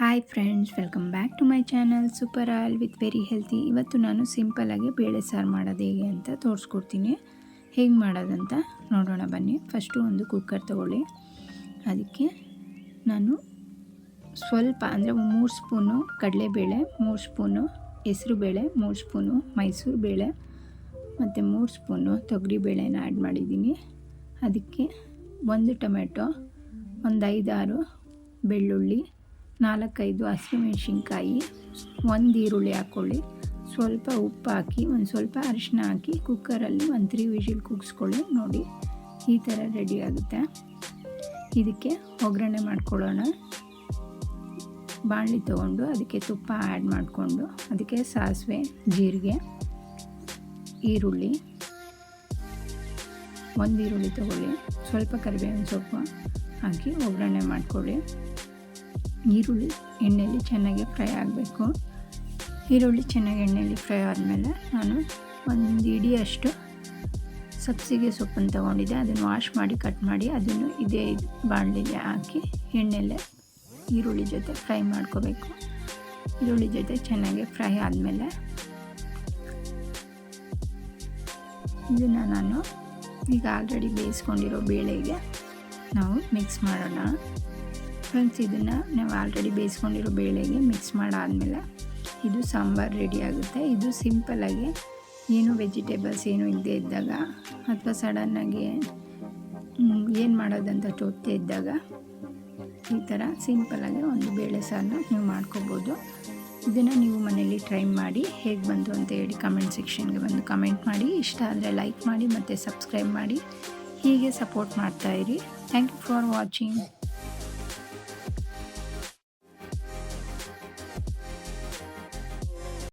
Hi friends, welcome back to my channel super all with very healthy. ಇವತ್ತು ನಾನು ಸಿಂಪಲ್ಲಾಗಿ ಬೇಳೆ ಸಾರು ಮಾಡೋದು ಹೇಗೆ ಅಂತ ತೋರಿಸ್ಕೊಡ್ತೀನಿ. ಹೇಗೆ ಮಾಡೋದಂತ ನೋಡೋಣ ಬನ್ನಿ. ಫಸ್ಟು ಒಂದು ಕುಕ್ಕರ್ ತೊಗೊಳ್ಳಿ. ಅದಕ್ಕೆ ನಾನು ಸ್ವಲ್ಪ ಅಂದರೆ 3 ಸ್ಪೂನು ಕಡಲೆಬೇಳೆ, 3 ಸ್ಪೂನು ಹೆಸರುಬೇಳೆ, 3 ಸ್ಪೂನು ಮೈಸೂರು ಬೇಳೆ ಮತ್ತು 3 ಸ್ಪೂನು ತೊಗರಿಬೇಳೆನ ಆ್ಯಡ್ ಮಾಡಿದ್ದೀನಿ. ಅದಕ್ಕೆ 1 ಟೊಮೆಟೊ, ಒಂದು 5-6 ಬೆಳ್ಳುಳ್ಳಿ, 4-5 ಹಸಿಮೆಣ್ಸಿನ್ಕಾಯಿ, 1 ಈರುಳ್ಳಿ ಹಾಕ್ಕೊಳ್ಳಿ. ಸ್ವಲ್ಪ ಉಪ್ಪು ಹಾಕಿ, ಒಂದು ಸ್ವಲ್ಪ ಅರಿಶಿನ ಹಾಕಿ ಕುಕ್ಕರಲ್ಲಿ 3 ವಿಷಿಲ್ ಕೂಗಿಸ್ಕೊಳ್ಳಿ. ನೋಡಿ ಈ ಥರ ರೆಡಿ ಆಗುತ್ತೆ. ಇದಕ್ಕೆ ಒಗ್ಗರಣೆ ಮಾಡ್ಕೊಳ್ಳೋಣ. ಬಾಣಲಿ ತೊಗೊಂಡು ಅದಕ್ಕೆ ತುಪ್ಪ ಆ್ಯಡ್ ಮಾಡಿಕೊಂಡು ಅದಕ್ಕೆ ಸಾಸಿವೆ, ಜೀರಿಗೆ, ಈರುಳ್ಳಿ, 1 ಈರುಳ್ಳಿ ತೊಗೊಳ್ಳಿ, ಸ್ವಲ್ಪ ಕರಿಬೇವಿನ ಸೊಪ್ಪು ಹಾಕಿ ಒಗ್ಗರಣೆ ಮಾಡ್ಕೊಳ್ಳಿ. ಈರುಳ್ಳಿ ಎಣ್ಣೆಯಲ್ಲಿ ಚೆನ್ನಾಗಿ ಫ್ರೈ ಆಗಬೇಕು. ಈರುಳ್ಳಿ ಚೆನ್ನಾಗಿ ಎಣ್ಣೆಯಲ್ಲಿ ಫ್ರೈ ಆದಮೇಲೆ ನಾನು 1 ಹಿಡಿಯಷ್ಟು ಸಬ್ಸಿಗೆ ಸೊಪ್ಪನ್ನು ತೊಗೊಂಡಿದ್ದೆ. ಅದನ್ನು ವಾಶ್ ಮಾಡಿ ಕಟ್ ಮಾಡಿ ಅದನ್ನು ಇದೇ ಬಾಣಲಿಗೆ ಹಾಕಿ ಎಣ್ಣೆಯಲ್ಲೇ ಈರುಳ್ಳಿ ಜೊತೆ ಫ್ರೈ ಮಾಡ್ಕೋಬೇಕು. ಈರುಳ್ಳಿ ಜೊತೆ ಚೆನ್ನಾಗಿ ಫ್ರೈ ಆದಮೇಲೆ ಇದನ್ನು ನಾನು ಈಗ ಆಲ್ರೆಡಿ ಬೇಯಿಸ್ಕೊಂಡಿರೋ ಬೇಳೆಗೆ ನಾವು ಮಿಕ್ಸ್ ಮಾಡೋಣ. ಫ್ರೆಂಡ್ಸ್, ಇದನ್ನು ನಾವು ಆಲ್ರೆಡಿ ಬೇಯಿಸ್ಕೊಂಡಿರೋ ಬೇಳೆಗೆ ಮಿಕ್ಸ್ ಮಾಡಾದಮೇಲೆ ಇದು ಸಾಂಬಾರು ರೆಡಿ ಆಗುತ್ತೆ. ಇದು ಸಿಂಪಲ್ಲಾಗಿ ಏನು ವೆಜಿಟೇಬಲ್ಸ್ ಏನೂ ಇಲ್ಲದೆ ಇದ್ದಾಗ ಅಥವಾ ಸಡನ್ನಾಗಿ ಏನು ಮಾಡೋದಂತ ತೋಚದೇ ಇದ್ದಾಗ ಈ ಥರ ಸಿಂಪಲ್ಲಾಗಿ ಒಂದು ಬೇಳೆ ಸಾರನ್ನ ನೀವು ಮಾಡ್ಕೋಬೋದು. ಇದನ್ನು ನೀವು ಮನೇಲಿ ಟ್ರೈ ಮಾಡಿ ಹೇಗೆ ಬಂತು ಅಂತ ಹೇಳಿ ಕಮೆಂಟ್ ಸೆಕ್ಷನ್ಗೆ ಬಂದು ಕಮೆಂಟ್ ಮಾಡಿ. ಇಷ್ಟ ಆದರೆ ಲೈಕ್ ಮಾಡಿ ಮತ್ತು ಸಬ್ಸ್ಕ್ರೈಬ್ ಮಾಡಿ. ಹೀಗೆ ಸಪೋರ್ಟ್ ಮಾಡ್ತಾಯಿರಿ. Thank you for watching.